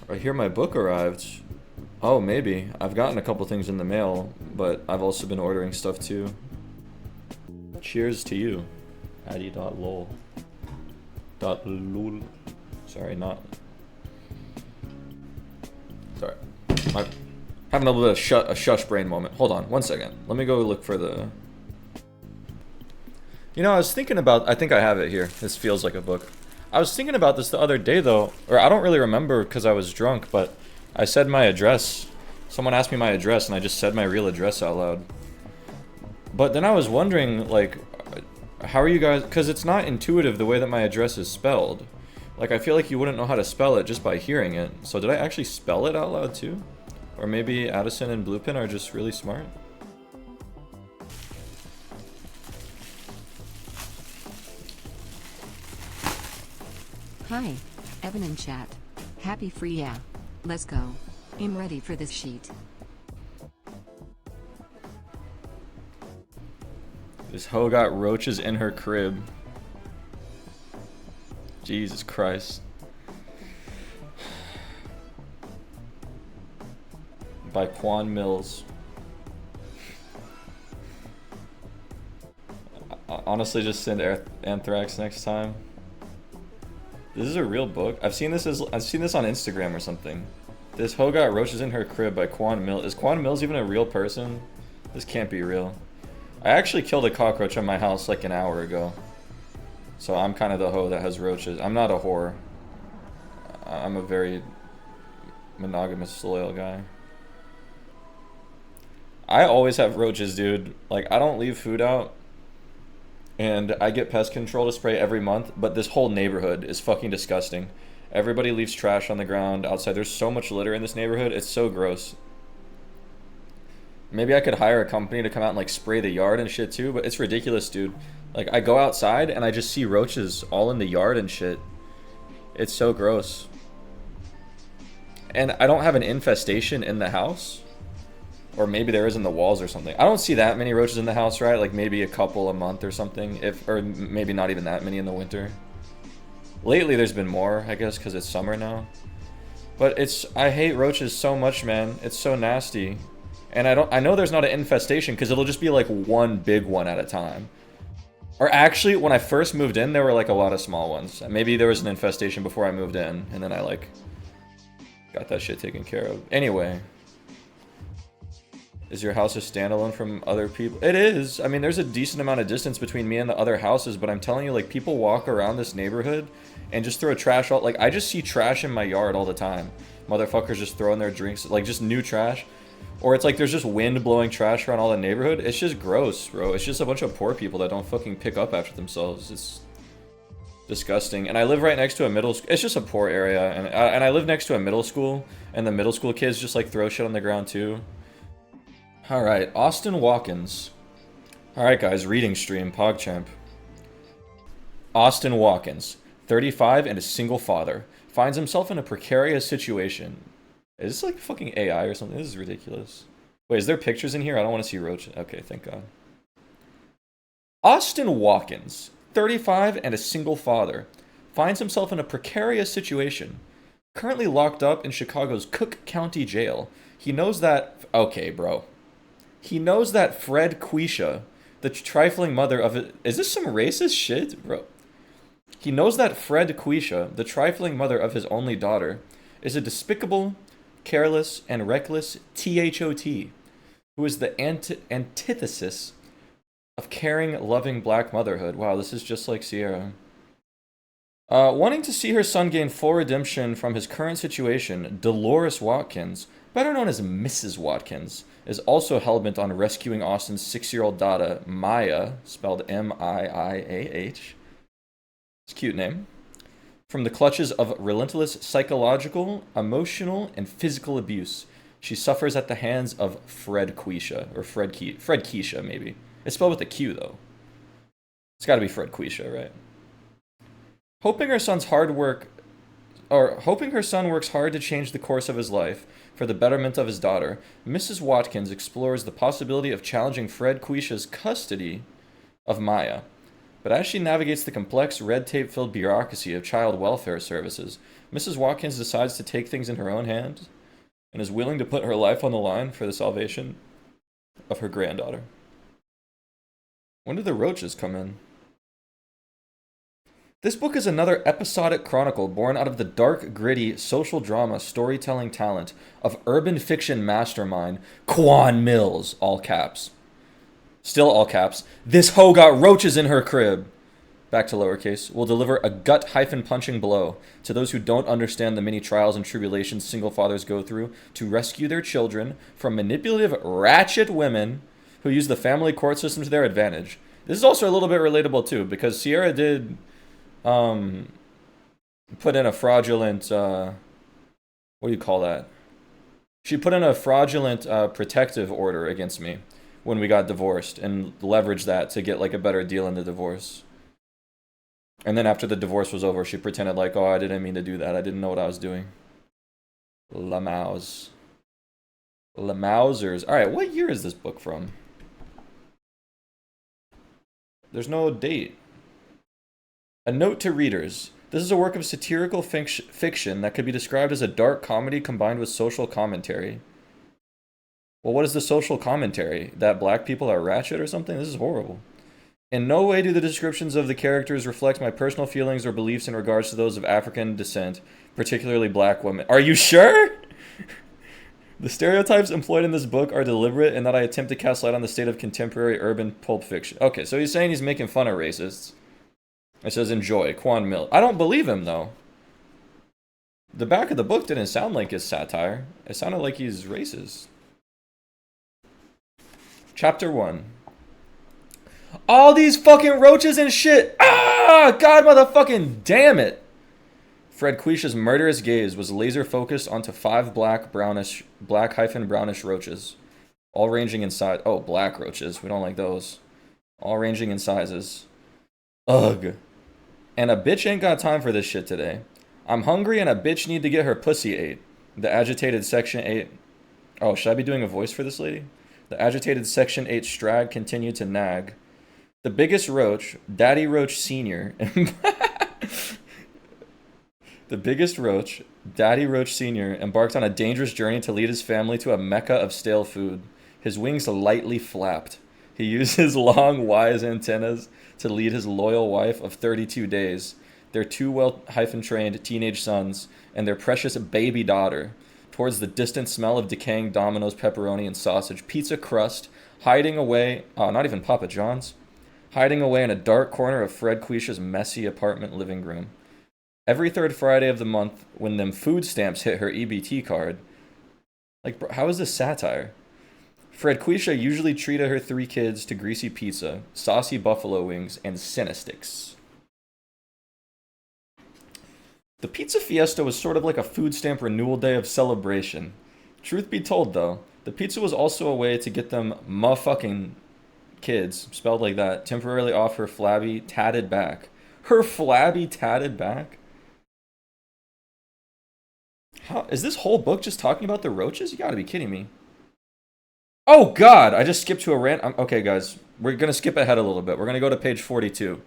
I hear my book arrived. Oh, maybe. I've gotten a couple things in the mail, but I've also been ordering stuff too. Cheers to you. Addy.lol. .lol. Sorry, not. Sorry. I'm having a little bit of a shush brain moment. Hold on, 1 second. Let me go look for the... You know, I was thinking about... I think I have it here. This feels like a book. I was thinking about this the other day, though. Or I don't really remember because I was drunk, but I said my address. Someone asked me my address, and I just said my real address out loud. But then I was wondering, like, how are you guys... Because it's not intuitive the way that my address is spelled. Like, I feel like you wouldn't know how to spell it just by hearing it. So did I actually spell it out loud, too? Or maybe Addison and Bluepin are just really smart? Hi, Evan in chat. Happy free yeah. Let's go. I'm ready for this sheet. This hoe got roaches in her crib. Jesus Christ. By Quan Mills. Honestly, just send Anthrax next time. This is a real book. I've seen this on Instagram or something. This hoe got roaches in her crib by Quan Mills. Is Quan Mills even a real person? This can't be real. I actually killed a cockroach in my house like an hour ago. So I'm kind of the hoe that has roaches. I'm not a whore. I'm a very monogamous, loyal guy. I always have roaches, dude. Like, I don't leave food out. And I get pest control to spray every month, but this whole neighborhood is fucking disgusting. Everybody leaves trash on the ground outside. There's so much litter in this neighborhood. It's so gross. Maybe I could hire a company to come out and like spray the yard and shit too, but it's ridiculous, dude. Like, I go outside and I just see roaches all in the yard and shit. It's so gross. And I don't have an infestation in the house. Or maybe there is in the walls or something. I don't see that many roaches in the house, right? Like maybe a couple a month or something. Or maybe not even that many in the winter. Lately there's been more, I guess, because it's summer now. But I hate roaches so much, man. It's so nasty. And I know there's not an infestation because it'll just be like one big one at a time. Or actually, when I first moved in, there were like a lot of small ones. Maybe there was an infestation before I moved in, and then I like got that shit taken care of. Anyway. Is your house a standalone from other people? It is. I mean, there's a decent amount of distance between me and the other houses, but I'm telling you, like, people walk around this neighborhood and just throw trash all... Like, I just see trash in my yard all the time. Motherfuckers just throwing their drinks, like, just new trash. Or it's like there's just wind blowing trash around all the neighborhood. It's just gross, bro. It's just a bunch of poor people that don't fucking pick up after themselves. It's disgusting. And I live right next to a middle school. It's just a poor area. And I live next to a middle school, and the middle school kids just, like, throw shit on the ground, too. Alright, Austin Watkins. Alright guys, reading stream, PogChamp. Austin Watkins, 35 and a single father, finds himself in a precarious situation. Is this like fucking AI or something? This is ridiculous. Wait, is there pictures in here? I don't want to see roaches. Okay, thank God. Austin Watkins, 35 and a single father, finds himself in a precarious situation. Currently locked up in Chicago's Cook County Jail. He knows that... Okay, bro. He knows that Fred Quisha, the trifling mother of it... Is this some racist shit, bro? He knows that Fred Quisha, the trifling mother of his only daughter, is a despicable, careless, and reckless THOT, who is the antithesis of caring, loving black motherhood. Wow, this is just like Sierra. Wanting to see her son gain full redemption from his current situation, Dolores Watkins, better known as Mrs. Watkins, is also hell-bent on rescuing Austin's 6-year-old daughter, Maya, spelled M-I-I-A-H. It's a cute name. From the clutches of relentless psychological, emotional, and physical abuse she suffers at the hands of Fred Quisha, or Fred Keisha, maybe. It's spelled with a Q, though. It's gotta be Fred Quisha, right? Hoping her son works hard to change the course of his life for the betterment of his daughter, Mrs. Watkins explores the possibility of challenging Fred Quisha's custody of Maya. But as she navigates the complex, red tape-filled bureaucracy of child welfare services, Mrs. Watkins decides to take things in her own hands and is willing to put her life on the line for the salvation of her granddaughter. When did the Roaches come in? This book is another episodic chronicle born out of the dark, gritty, social drama storytelling talent of urban fiction mastermind Quan Mills, all caps. Still all caps. This hoe got roaches in her crib. Back to lowercase. Will deliver a gut-punching blow to those who don't understand the many trials and tribulations single fathers go through to rescue their children from manipulative, ratchet women who use the family court system to their advantage. This is also a little bit relatable too, because Sierra did put in a fraudulent, what do you call that? She put in a fraudulent protective order against me when we got divorced and leveraged that to get like a better deal in the divorce. And then after the divorce was over, she pretended like, oh, I didn't mean to do that. I didn't know what I was doing. Lamaus. Lamausers. All right, what year is this book from? There's no date. A note to readers. This is a work of satirical fiction that could be described as a dark comedy combined with social commentary. Well, what is the social commentary? That black people are ratchet or something? This is horrible. In no way do the descriptions of the characters reflect my personal feelings or beliefs in regards to those of African descent, particularly black women. Are you sure? The stereotypes employed in this book are deliberate in that I attempt to cast light on the state of contemporary urban pulp fiction. Okay, so he's saying he's making fun of racists. It says, enjoy, Quan Mill. I don't believe him, though. The back of the book didn't sound like his satire. It sounded like he's racist. Chapter 1. All these fucking roaches and shit! Ah! God motherfucking damn it! Fred Quisha's murderous gaze was laser focused onto 5 black brownish roaches. All ranging in size. Oh, black roaches. We don't like those. All ranging in sizes. Ugh. And a bitch ain't got time for this shit today. I'm hungry and a bitch need to get her pussy ate. The agitated Section 8... Oh, should I be doing a voice for this lady? The agitated Section 8 strag continued to nag. The biggest roach, Daddy Roach Sr. The biggest roach, Daddy Roach Sr. embarked on a dangerous journey to lead his family to a mecca of stale food. His wings lightly flapped. He used his long, wise antennas to lead his loyal wife of 32 days, their 2 well-trained teenage sons, and their precious baby daughter towards the distant smell of decaying Domino's pepperoni and sausage pizza crust, hiding away, not even Papa John's, hiding away in a dark corner of Fred Quisha's messy apartment living room. Every 3rd Friday of the month, when them food stamps hit her EBT card, like, bro, how is this satire? Fred Quisha usually treated her 3 kids to greasy pizza, saucy buffalo wings, and Cinestics. The Pizza Fiesta was sort of like a food stamp renewal day of celebration. Truth be told, though, the pizza was also a way to get them motherfucking kids, spelled like that, temporarily off her flabby, tatted back. Her flabby, tatted back? How, is this whole book just talking about the roaches? You gotta be kidding me. Oh, God! I just skipped to a rant. Okay, guys. We're going to skip ahead a little bit. We're going to go to page 42.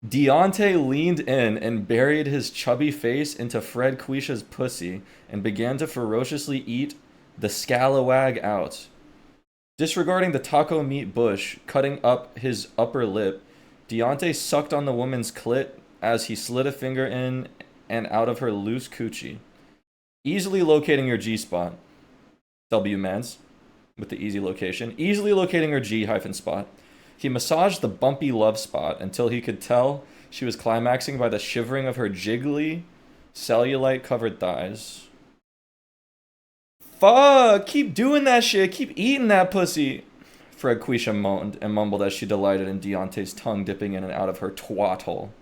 Deontay leaned in and buried his chubby face into Fred Quisha's pussy and began to ferociously eat the scalawag out. Disregarding the taco meat bush cutting up his upper lip, Deontay sucked on the woman's clit as he slid a finger in and out of her loose coochie. Easily locating her G-spot. W-mans. With the easy location, easily locating her G-spot. He massaged the bumpy love spot until he could tell she was climaxing by the shivering of her jiggly, cellulite-covered thighs. Fuck! Keep doing that shit! Keep eating that pussy! Fred Quisha moaned and mumbled as she delighted in Deontay's tongue dipping in and out of her twat hole.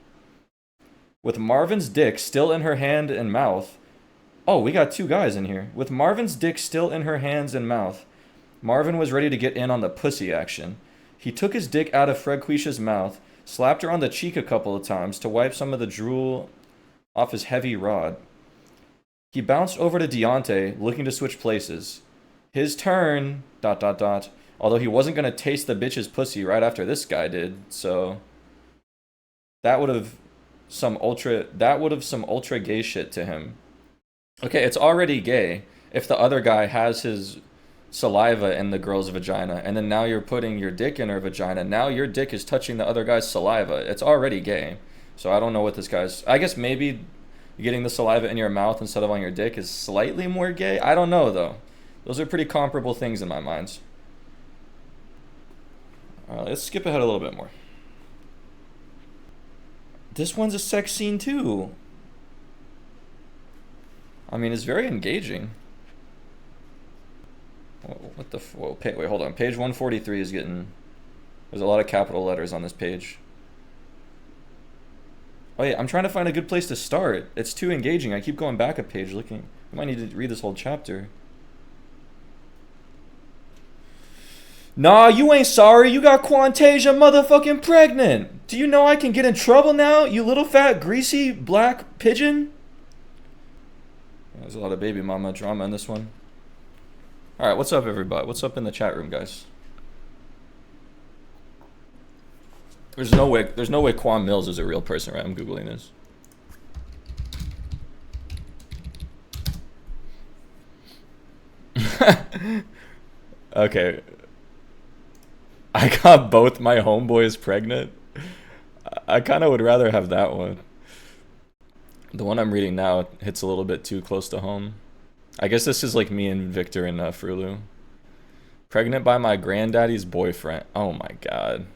With Marvin's dick still in her hand and mouth... Oh, we got 2 guys in here. With Marvin's dick still in her hands and mouth, Marvin was ready to get in on the pussy action. He took his dick out of Fred Quisha's mouth, slapped her on the cheek a couple of times to wipe some of the drool off his heavy rod. He bounced over to Deontay, looking to switch places. His turn, ... Although he wasn't going to taste the bitch's pussy right after this guy did, so... That would have some ultra gay shit to him. Okay, it's already gay if the other guy has his saliva in the girl's vagina, and then now you're putting your dick in her vagina. Now your dick is touching the other guy's saliva. It's already gay. So I don't know what this guy's. I guess maybe getting the saliva in your mouth instead of on your dick is slightly more gay. I don't know though. Those are pretty comparable things in my mind. Let's skip ahead a little bit more. This one's a sex scene too. I mean, it's very engaging. What the? Whoa, wait, hold on. Page 143 is getting. There's a lot of capital letters on this page. Oh yeah, I'm trying to find a good place to start. It's too engaging. I keep going back a page looking. I might need to read this whole chapter. Nah, you ain't sorry. You got Quantasia motherfucking pregnant. Do you know I can get in trouble now, you little fat greasy black pigeon? There's a lot of baby mama drama in this one. Alright, what's up everybody? What's up in the chat room, guys? There's no way Quan Mills is a real person, right? I'm Googling this. Okay. I got both my homeboys pregnant. I kind of would rather have that one. The one I'm reading now hits a little bit too close to home. I guess this is like me and Victor and Frulu. Pregnant by my granddaddy's boyfriend. Oh my god.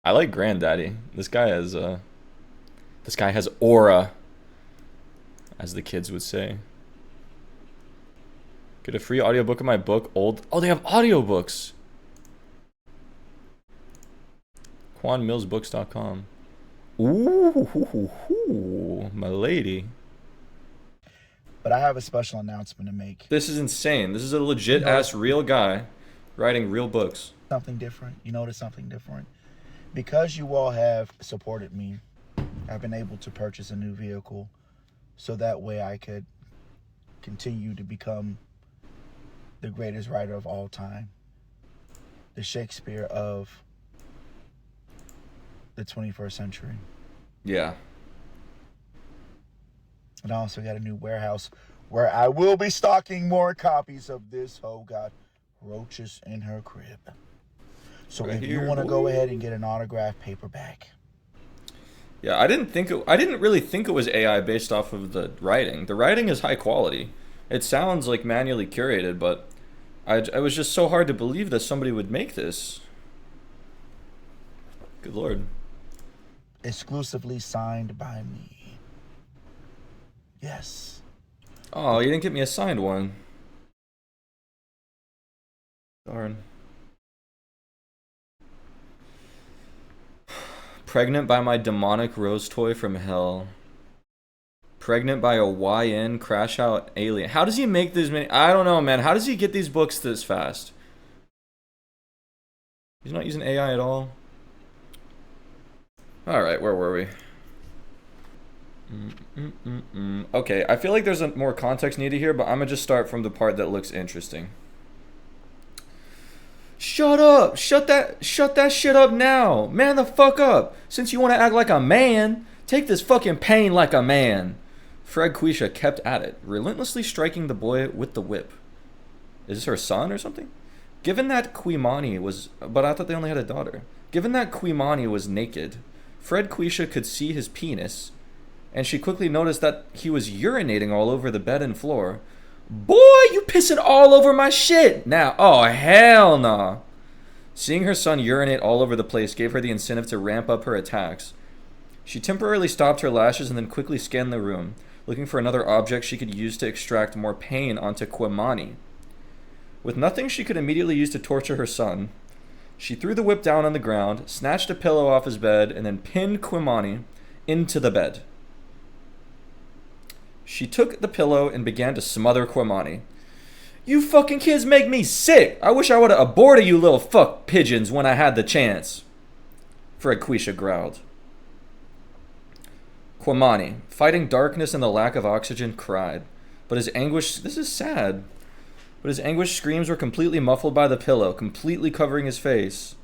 I like granddaddy. This guy has aura, as the kids would say. Get a free audiobook of my book, Old. Oh, they have audiobooks. QuanMillsBooks.com. Ooh, my lady. But I have a special announcement to make. This is insane. This is a legit ass real guy writing real books. Something different. You notice something different? Because you all have supported me, I've been able to purchase a new vehicle so that way I could continue to become the greatest writer of all time. The Shakespeare of the 21st century. Yeah. And I also got a new warehouse where I will be stocking more copies of this hoe got roaches in her crib. So right if here, you want to go ahead and get an autographed paperback. Yeah, I didn't really think it was AI based off of the writing. The writing is high quality. It sounds like manually curated, but I was just so hard to believe that somebody would make this. Good lord. Exclusively signed by me. Yes. Oh, you didn't get me a signed one. Darn. Pregnant by my demonic rose toy from hell. Pregnant by a YN crash out alien. How does he make this many? I don't know, man. How does he get these books this fast? He's not using AI at all. Alright, where were we? Okay, I feel like there's more context needed here, but I'm gonna just start from the part that looks interesting. Shut up! Shut that shit up now! Man the fuck up! Since you want to act like a man, take this fucking pain like a man! Fred Quisha kept at it, relentlessly striking the boy with the whip. Is this her son or something? Given that Quimani was... But I thought they only had a daughter. Given that Quimani was naked, Fred Quisha could see his penis, and she quickly noticed that he was urinating all over the bed and floor. Boy, you pissing all over my shit! Now, oh hell nah. Seeing her son urinate all over the place gave her the incentive to ramp up her attacks. She temporarily stopped her lashes and then quickly scanned the room, looking for another object she could use to extract more pain onto Quimani. With nothing she could immediately use to torture her son, she threw the whip down on the ground, snatched a pillow off his bed, and then pinned Quimani into the bed. She took the pillow and began to smother Quimani. You fucking kids make me sick! I wish I would've aborted you little fuck pigeons when I had the chance. Fred Quisha growled. Quimani, fighting darkness and the lack of oxygen, cried. But his anguish... This is sad. But his anguished screams were completely muffled by the pillow, completely covering his face.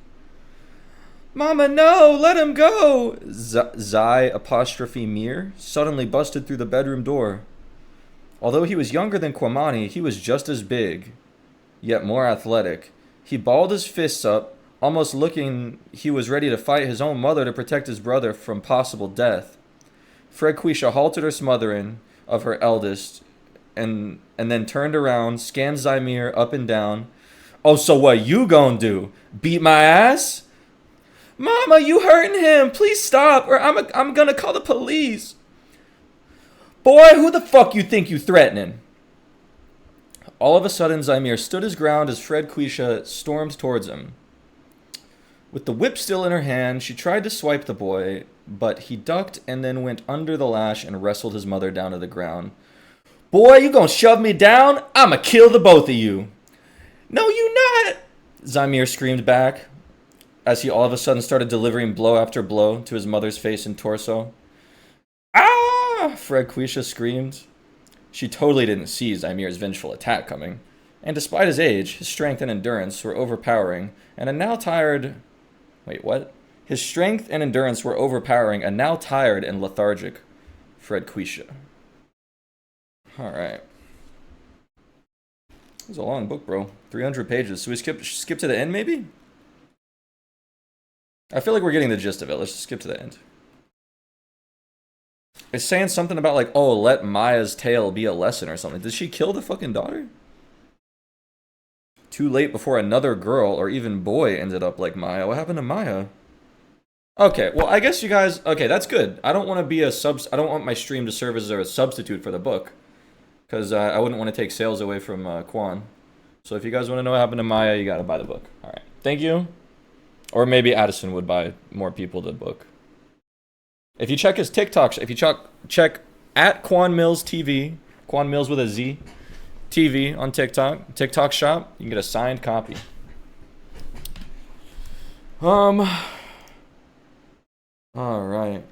Mama, no, let him go! Zai apostrophe Mir suddenly busted through the bedroom door. Although he was younger than Kwamani, he was just as big, yet more athletic. He balled his fists up, almost looking he was ready to fight his own mother to protect his brother from possible death. Fred Quisha halted her smothering of her eldest, and then turned around, scanned Zymir up and down. Oh, so what you gonna do? Beat my ass? Mama, you hurting him. Please stop, or I'm gonna call the police. Boy, who the fuck you think you threatening? All of a sudden, Zymir stood his ground as Fred Quisha stormed towards him. With the whip still in her hand, she tried to swipe the boy, but he ducked and then went under the lash and wrestled his mother down to the ground. Boy, you gonna shove me down? I'ma kill the both of you. No, you not! Zymir screamed back as he all of a sudden started delivering blow after blow to his mother's face and torso. Ah! Fred Quisha screamed. She totally didn't see Zymir's vengeful attack coming, and despite his age, his strength and endurance were overpowering, and a now tired... Wait, what? His strength and endurance were overpowering a now tired and lethargic Fred Quisha. Alright. It was a long book, bro. 300 pages. So we skip to the end, maybe? I feel like we're getting the gist of it. Let's just skip to the end. It's saying something about like, oh, let Maya's tale be a lesson or something. Did she kill the fucking daughter? Too late before another girl or even boy ended up like Maya. What happened to Maya? Okay, well, I guess you guys... Okay, that's good. I don't want to be a I don't want my stream to serve as a substitute for the book. Because I wouldn't want to take sales away from Quan. So if you guys want to know what happened to Maya, you gotta buy the book. Alright, thank you. Or maybe Addison would buy more people the book. If you check his TikTok, if you check at Quan Mills TV, Quan Mills with a Z, TV on TikTok shop, you can get a signed copy. All right.